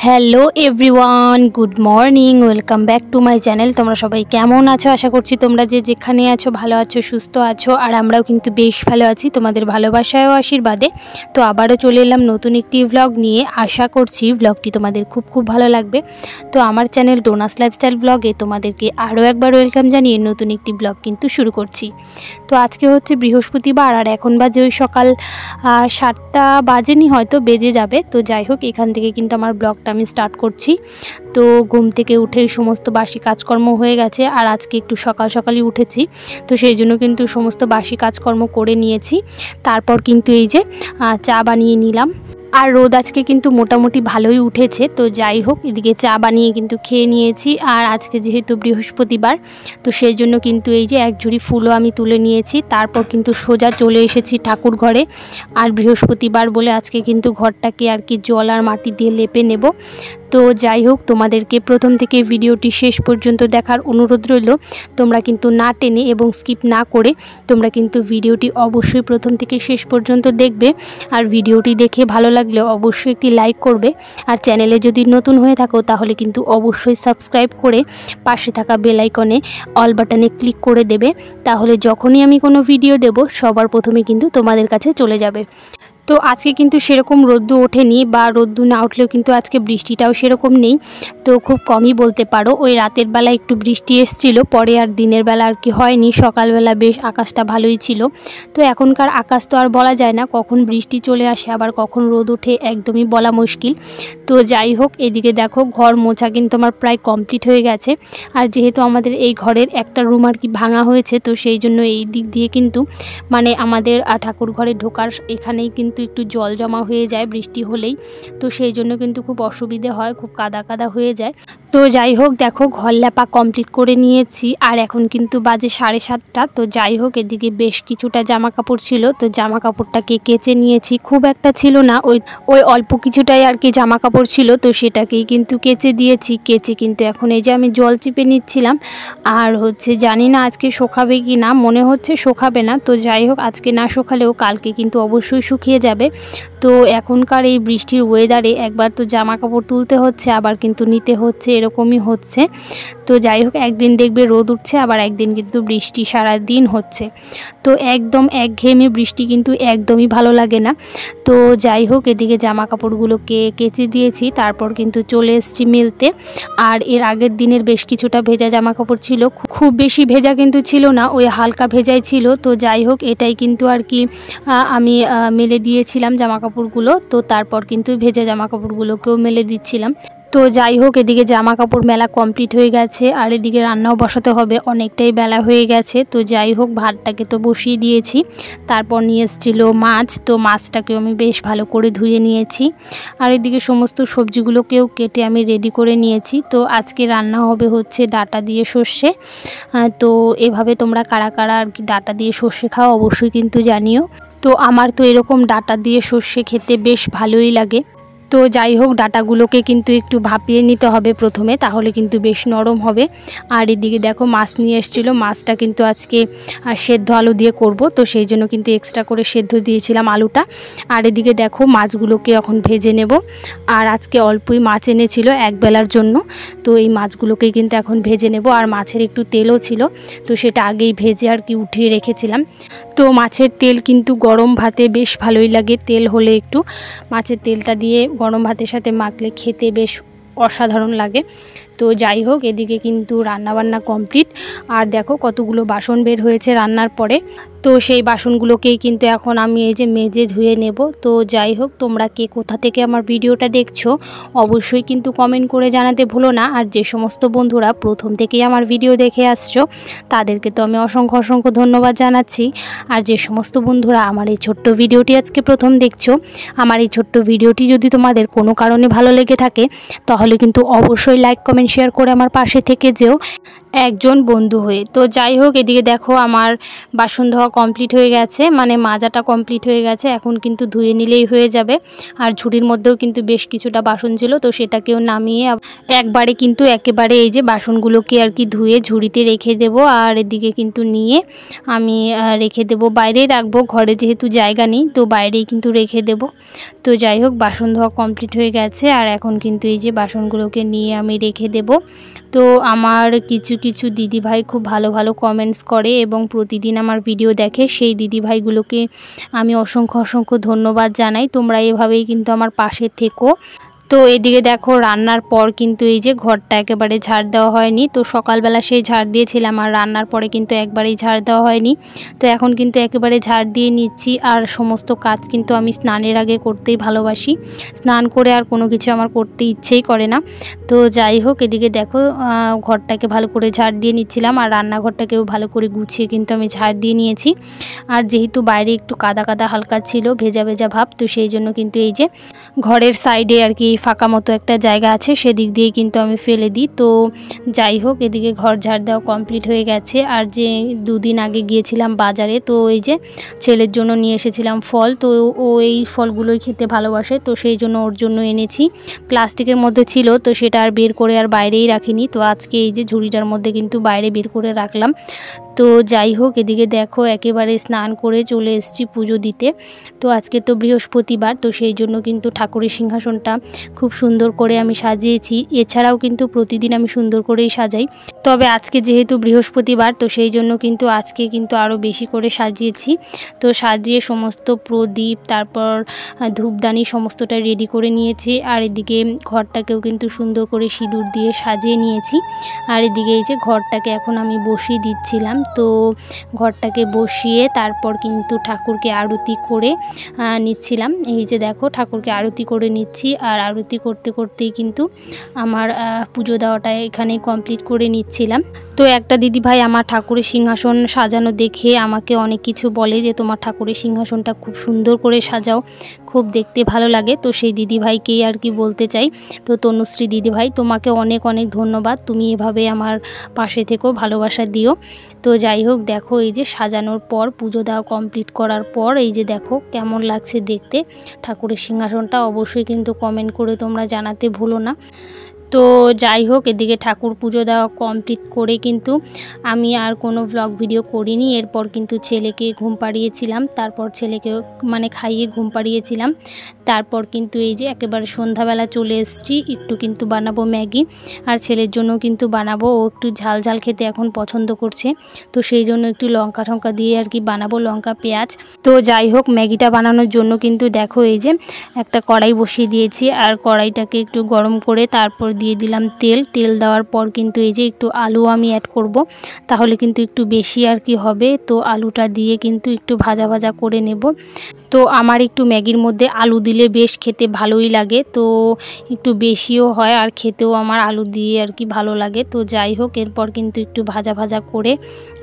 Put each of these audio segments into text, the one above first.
Hello everyone, good morning, welcome back to my channel. তোমরা সবাই কেমন আছো? আশা করছি তোমরা যেখানে আছো ভালো আছো, সুস্থ আছো। আর আমরাও কিন্তু বেশ ভালো আছি তোমাদের ভালোবাসায় ও আশীর্বাদে। তো আবারও চলে এলাম নতুন একটি ব্লগ নিয়ে। আশা করছি ব্লগটি তোমাদের খুব ভালো লাগবে। তো আমার চ্যানেল ডোনাস লাইফস্টাইল ব্লগে তোমাদেরকে আরও একবার ওয়েলকাম জানিয়ে নতুন একটি ব্লগ কিন্তু শুরু করছি। তো আজকে হচ্ছে বৃহস্পতিবার, আর এখন বাজে ওই সকাল 7টা বাজেনি, হয়তো বেজে যাবে। তো যাই হোক, এখান থেকে কিন্তু আমার ব্লগটা আমি স্টার্ট করছি। তো ঘুম থেকে উঠেই সমস্ত বাসি কাজকর্ম হয়ে গেছে, আর আজকে একটু সকালই উঠেছি, তো সেই জন্য কিন্তু সমস্ত বাসি কাজকর্ম করে নিয়েছি। তারপর কিন্তু এই যে চা বানিয়ে নিলাম। আর রোদ আজকে কিন্তু মোটামুটি ভালোই উঠেছে। তো যাই হোক, এদিকে চা বানিয়ে কিন্তু খেয়ে নিয়েছি। আর আজকে যেহেতু বৃহস্পতিবার, তো সেই জন্য কিন্তু এই যে এক ঝুড়ি ফুলও আমি তুলে নিয়েছি। তারপর কিন্তু সোজা চলে এসেছি ঠাকুর ঘরে। আর বৃহস্পতিবার বলে আজকে কিন্তু ঘরটাকে আর কি জল আর মাটি দিয়ে লেপে নেব। তো যাই হোক, তোমাদেরকে প্রথম থেকে ভিডিওটি শেষ পর্যন্ত দেখার অনুরোধ রইল। তোমরা কিন্তু না টেনে এবং স্কিপ না করে তোমরা কিন্তু ভিডিওটি অবশ্যই প্রথম থেকে শেষ পর্যন্ত দেখবে। আর ভিডিওটি দেখে ভালো লাগলে অবশ্যই একটি লাইক করবে। আর চ্যানেলে যদি নতুন হয়ে থাকো তাহলে কিন্তু অবশ্যই সাবস্ক্রাইব করে পাশে থাকা বেল আইকনে অল বাটনে ক্লিক করে দেবে। তাহলে যখনই আমি কোনো ভিডিও দেব সবার প্রথমে কিন্তু তোমাদের কাছে চলে যাবে। তো আজকে কিন্তু সেরকম রোদ্দু ওঠেনি, বা রোদ্দু না উঠলেও কিন্তু আজকে বৃষ্টিটাও সেরকম নেই। তো খুব কমই বলতে পারো। ওই রাতের বেলা একটু বৃষ্টি এসেছিল, পরে আর দিনের বেলা আর কি হয়নি। সকালবেলা বেশ আকাশটা ভালোই ছিল। তো এখনকার আকাশ তো আর বলা যায় না, কখন বৃষ্টি চলে আসে আবার কখন রোদ ওঠে একদমই বলা মুশকিল। তো যাই হোক, এদিকে দেখো ঘর মোছা কিন্তু আমার প্রায় কমপ্লিট হয়ে গেছে। আর যেহেতু আমাদের এই ঘরের একটা রুম আর কি ভাঙা হয়েছে, তো সেই জন্য এই দিক দিয়ে কিন্তু মানে আমাদের ঠাকুর ঘরে ঢোকার এখানেই কিন্তু একটু জল জমা হয়ে যায় বৃষ্টি হলেই। তো সেই জন্য কিন্তু খুব অসুবিধে হয়, খুব কাদা হয়ে যায়। তো যাই হোক, দেখো ঘর লেপা কমপ্লিট করে নিয়েছি। আর এখন কিন্তু বাজে 7:30। তো যাই হোক, এদিকে বেশ কিছুটা জামা কাপড় ছিল, তো জামা কাপড়টাকে কেচে নিয়েছি। খুব একটা ছিল না, ওই অল্প কিছুটাই আর কি জামা কাপড় ছিল, তো সেটাকেই কিন্তু কেচে দিয়েছি। কেচে কিন্তু এখন এই যে আমি জল চিপে নিচ্ছিলাম। আর হচ্ছে জানি না আজকে শুকাবে কি না, মনে হচ্ছে শুকাবে না। তো যাই হোক, আজকে না শুকালেও কালকে কিন্তু অবশ্যই শুকিয়ে যাবে। তো এখনকার এই বৃষ্টির ওয়েদারে একবার তো জামা কাপড় তুলতে হচ্ছে, আবার কিন্তু নিতে হচ্ছে, এরকমই হচ্ছে। তো যাই হোক, একদিন দেখবে রোদ উঠছে, আবার একদিন কিন্তু বৃষ্টি সারা দিন হচ্ছে। তো একদম একঘেয়েমি বৃষ্টি কিন্তু একদমই ভালো লাগে না। তো যাই হোক, এদিকে জামা কাপড়গুলোকে কেচে দিয়েছি, তারপর কিন্তু চলে এসেছি মেলতে। আর এর আগের দিনের বেশ কিছুটা ভেজা জামা কাপড় ছিল, খুব বেশি ভেজা কিন্তু ছিল না, ওই হালকা ভেজাই ছিল। তো যাই হোক, এটাই কিন্তু আর কি আমি মেলে দিয়েছিলাম জামা কাপড়গুলো। তো তারপর কিন্তু ভেজা জামা কাপড়গুলোকেও মেলে দিচ্ছিলাম। তো যাই হোক, এদিকে জামা কাপড় মেলা কমপ্লিট হয়ে গেছে, আর এদিকে রান্নাও বসাতে হবে, অনেকটাই বেলা হয়ে গেছে। তো যাই হোক, ভাতটাকে তো বসিয়ে দিয়েছি। তারপর নিয়ে এসেছিলো মাছ, তো মাছটাকেও আমি বেশ ভালো করে ধুয়ে নিয়েছি। আর এদিকে সমস্ত সবজিগুলোকেও কেটে আমি রেডি করে নিয়েছি। তো আজকে রান্না হবে হচ্ছে ডাঁটা দিয়ে সর্ষে। তো এভাবে তোমরা কারা কারা আর কি ডাঁটা দিয়ে সর্ষে খাও অবশ্যই কিন্তু জানিও। তো আমার তো এরকম ডাঁটা দিয়ে সর্ষে খেতে বেশ ভালোই লাগে। তো যাই হোক, ডাঁটাগুলোকে কিন্তু একটু ভাপিয়ে নিতে হবে প্রথমে, তাহলে কিন্তু বেশ নরম হবে। আর এদিকে দেখো মাছ নিয়ে এসেছিলো, মাছটা কিন্তু আজকে সেদ্ধ আলু দিয়ে করব, তো সেই জন্য কিন্তু এক্সট্রা করে সেদ্ধ দিয়েছিলাম আলুটা। আর এদিকে দেখো মাছগুলোকে এখন ভেজে নেব। আর আজকে অল্পই মাছ এনেছিল একবেলার জন্য, তো এই মাছগুলোকেই কিন্তু এখন ভেজে নেব। আর মাছের একটু তেলও ছিল, তো সেটা আগেই ভেজে আর কি উঠিয়ে রেখেছিলাম। তো মাছের তেল কিন্তু গরম ভাতে বেশ ভালোই লাগে, তেল হলে একটু মাছের তেলটা দিয়ে গরম ভাতের সাথে মাখলে খেতে বেশ অসাধারণ লাগে। তো যাই হোক, এদিকে কিন্তু রান্নাবান্না কমপ্লিট। আর দেখো কতগুলো বাসন বের হয়েছে রান্নার পরে। তো সেই বাসনগুলোকেই কিন্তু এখন আমি এই যে মেজে ধুয়ে নেব। তো যাই হোক, তোমরা কে কোথা থেকে আমার ভিডিওটা দেখছো অবশ্যই কিন্তু কমেন্ট করে জানাতে ভুলো না। আর যে সমস্ত বন্ধুরা প্রথম থেকেই আমার ভিডিও দেখে আসছো তাদেরকে তো আমি অসংখ্য ধন্যবাদ জানাচ্ছি। আর যে সমস্ত বন্ধুরা আমার এই ছোট্ট ভিডিওটি আজকে প্রথম দেখছো, আমার এই ছোট্ট ভিডিওটি যদি তোমাদের কোনো কারণে ভালো লেগে থাকে তাহলে কিন্তু অবশ্যই লাইক কমেন্ট শেয়ার করে আমার পাশে থেকে যেও একজন বন্ধু হয়ে। তো যাই হোক, এদিকে দেখো আমার বাসন ধোয়া কমপ্লিট হয়ে গেছে, মানে মাজাটা কমপ্লিট হয়ে গেছে। এখন কিন্তু ধুয়ে নিলেই হয়ে যাবে। আর ঝুড়ির মধ্যেও কিন্তু বেশ কিছুটা বাসন ছিল, তো সেটাকেও নামিয়ে একবারে কিন্তু একেবারে এই যে বাসনগুলোকে আর কি ধুয়ে ঝুড়িতে রেখে দেব। আর এদিকে কিন্তু নিয়ে আমি রেখে দেব, বাইরেই রাখবো, ঘরে যেহেতু জায়গা নেই তো বাইরেই কিন্তু রেখে দেব। তো যাই হোক, বাসন ধোয়া কমপ্লিট হয়ে গেছে। আর এখন কিন্তু এই যে বাসনগুলোকে নিয়ে আমি রেখে দেব। তো আমার কিছু দিদিভাই খুব ভালো কমেন্টস করে এবং প্রতিদিন আমার ভিডিও দেখে, সেই দিদিভাইগুলোকে আমি অসংখ্য ধন্যবাদ জানাই। তোমরা এভাবেই কিন্তু আমার পাশে থেকো। তো এদিকে দেখো রান্নার পর কিন্তু এই যে ঘরটা একেবারে ঝাড় দেওয়া হয়নি। তো সকালবেলা সেই ঝাড় দিয়েছিলাম, আর রান্নার পরে কিন্তু একবারেই ঝাড় দেওয়া হয়নি। তো এখন কিন্তু একেবারে ঝাড় দিয়ে নিচ্ছি। আর সমস্ত কাজ কিন্তু আমি স্নানের আগে করতেই ভালোবাসি, স্নান করে আর কোনো কিছু আমার করতে ইচ্ছেই করে না। তো যাই হোক, এদিকে দেখো ঘরটাকে ভালো করে ঝাড় দিয়ে নিচ্ছিলাম, আর রান্নাঘরটাকেও ভালো করে গুছিয়ে কিন্তু আমি ঝাড় দিয়ে নিয়েছি। আর যেহেতু বাইরে একটু কাদা হালকা ছিল, ভেজা ভাব, তো সেই জন্য কিন্তু এই যে ঘরের সাইডে আর কি ফাঁকা মতো একটা জায়গা আছে, সেদিক দিয়ে কিন্তু আমি ফেলে দিই। তো যাই হোক, এদিকে ঘর ঝাড় দেওয়া কমপ্লিট হয়ে গেছে। আর যে দুদিন আগে গিয়েছিলাম বাজারে, তো এই যে ছেলের জন্য নিয়ে এসেছিলাম ফল। তো ও এই ফলগুলোই খেতে ভালোবাসে, তো সেই জন্য ওর জন্য এনেছি। প্লাস্টিকের মধ্যে ছিল, তো সেটা আর বের করে আর বাইরেই রাখিনি। তো আজকে এই যে ঝুড়িটার মধ্যে কিন্তু বাইরে বের করে রাখলাম। তো যাই হোক, এদিকে দেখো একেবারে স্নান করে চলে এসেছি পুজো দিতে। তো আজকে তো বৃহস্পতিবার, তো সেই জন্য কিন্তু ঠাকুরের সিংহাসনটা খুব সুন্দর করে আমি সাজিয়েছি। এছাড়াও কিন্তু প্রতিদিন আমি সুন্দর করেই সাজাই, তবে আজকে যেহেতু বৃহস্পতিবার তো সেই জন্য কিন্তু আজকে কিন্তু আরও বেশি করে সাজিয়েছি। তো সাজিয়ে সমস্ত প্রদীপ, তারপর ধূপদানি সমস্তটা রেডি করে নিয়েছি। আর এদিকে ঘরটাকেও কিন্তু সুন্দর করে সিঁদুর দিয়ে সাজিয়ে নিয়েছি। আর এদিকে এই যে ঘরটাকে এখন আমি বসিয়ে দিচ্ছিলাম। তো ঘরটাকে বসিয়ে তারপর কিন্তু ঠাকুরকে আরতি করে নিচ্ছিলাম। এই যে দেখো ঠাকুরকে আরতি করে নিচ্ছি। আর আরতি করতেই কিন্তু আমার পুজো দেওয়াটা এখানেই কমপ্লিট করে নিচ্ছিলাম। তো একটা দিদিভাই আমার ঠাকুরের সিংহাসন সাজানো দেখে আমাকে অনেক কিছু বলে যে তোমার ঠাকুরের সিংহাসনটা খুব সুন্দর করে সাজাও, খুব দেখতে ভালো লাগে। তো সেই দিদিভাইকেই আর কি বলতে চাই। তো তনুশ্রী দিদিভাই, তোমাকে অনেক ধন্যবাদ, তুমি এভাবে আমার পাশে থেকেও ভালোবাসা দিও। তো যাই হোক, দেখো এই যে সাজানোর পর, পুজো দেওয়া কমপ্লিট করার পর এই যে দেখো কেমন লাগছে দেখতে ঠাকুরের সিংহাসনটা, অবশ্যই কিন্তু কমেন্ট করে তোমরা জানাতে ভুলো না। তো যাই হোক, এদিকে ঠাকুর পুজো দেওয়া কমপ্লিট করে কিন্তু আমি আর কোনো ব্লগ ভিডিও করিনি। এরপর কিন্তু ছেলেকে ঘুম পাড়িয়েছিলাম, তারপর ছেলেকে মানে খাইয়ে ঘুম পাড়িয়েছিলাম। তারপর কিন্তু এই যে একেবারে সন্ধ্যাবেলা চলে এসেছি, একটু কিন্তু বানাবো ম্যাগি। আর ছেলের জন্য কিন্তু বানাবো, ও একটু ঝাল খেতে এখন পছন্দ করছে। তো সেই জন্য একটু লঙ্কা ঠঙ্কা দিয়ে আর কি বানাবো, লঙ্কা পেঁয়াজ। তো যাই হোক, ম্যাগিটা বানানোর জন্য কিন্তু দেখো এই যে একটা কড়াই বসিয়ে দিয়েছি। আর কড়াইটাকে একটু গরম করে তারপর দিয়ে দিলাম তেল দেওয়ার পর কিন্তু এই যে একটু আলু আমি অ্যাড করব, তাহলে কিন্তু একটু বেশি আর কি হবে। তো আলুটা দিয়ে কিন্তু একটু ভাজা করে নেব। তো আমার একটু ম্যাগির মধ্যে আলু দিলে বেশ খেতে ভালোই লাগে, তো একটু বেশিও হয় আর খেতেও আমার আলু দিয়ে আর কি ভালো লাগে। তো যাই হোক, এরপর কিন্তু একটু ভাজা করে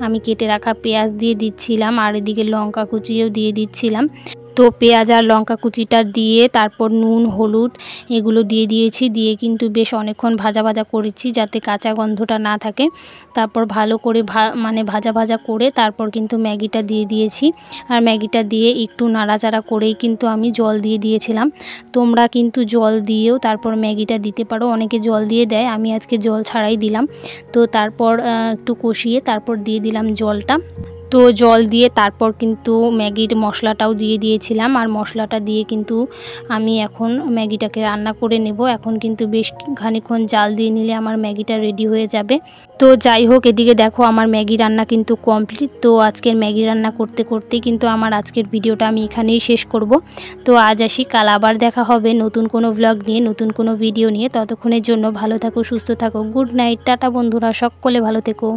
আমি কেটে রাখা পেঁয়াজ দিয়ে দিচ্ছিলাম, আর এদিকে লঙ্কা কুচিও দিয়ে দিচ্ছিলাম। তো পেঁয়াজ আর লঙ্কা কুচিটা দিয়ে তারপর নুন হলুদ এগুলো দিয়েছি, দিয়ে কিন্তু বেশ অনেকক্ষণ ভাজা করেছি যাতে কাঁচা গন্ধটা না থাকে। তারপর ভালো করে ভাজা করে তারপর কিন্তু ম্যাগিটা দিয়ে দিয়েছি। আর ম্যাগিটা দিয়ে একটু নাড়াচাড়া করেই কিন্তু আমি জল দিয়ে দিয়েছিলাম। তোমরা কিন্তু জল দিয়েও তারপর ম্যাগিটা দিতে পারো, অনেকে জল দিয়ে দেয়, আমি আজকে জল ছাড়াই দিলাম। তো তারপর একটু কষিয়ে তারপর দিয়ে দিলাম জলটা। তো তো জল দিয়ে তারপর কিন্তু ম্যাগির মশলাটাও দিয়ে দিয়েছিলাম। আর মশলাটা দিয়ে কিন্তু আমি এখন ম্যাগিটাকে রান্না করে নেব। এখন কিন্তু বেশ খানিকক্ষণ জাল দিয়ে নিলে আমার ম্যাগিটা রেডি হয়ে যাবে। তো যাই হোক, এদিকে দেখো আমার ম্যাগি রান্না কিন্তু কমপ্লিট। তো আজকের ম্যাগি রান্না করতে করতেই কিন্তু আমার আজকের ভিডিওটা আমি এখানেই শেষ করব। তো আজ আসি, কাল আবার দেখা হবে নতুন কোনো ব্লগ নিয়ে, নতুন কোনো ভিডিও নিয়ে। ততক্ষণের জন্য ভালো থাকো, সুস্থ থাকো। গুড নাইট, টাটা বন্ধুরা, সকলে ভালো থেকো।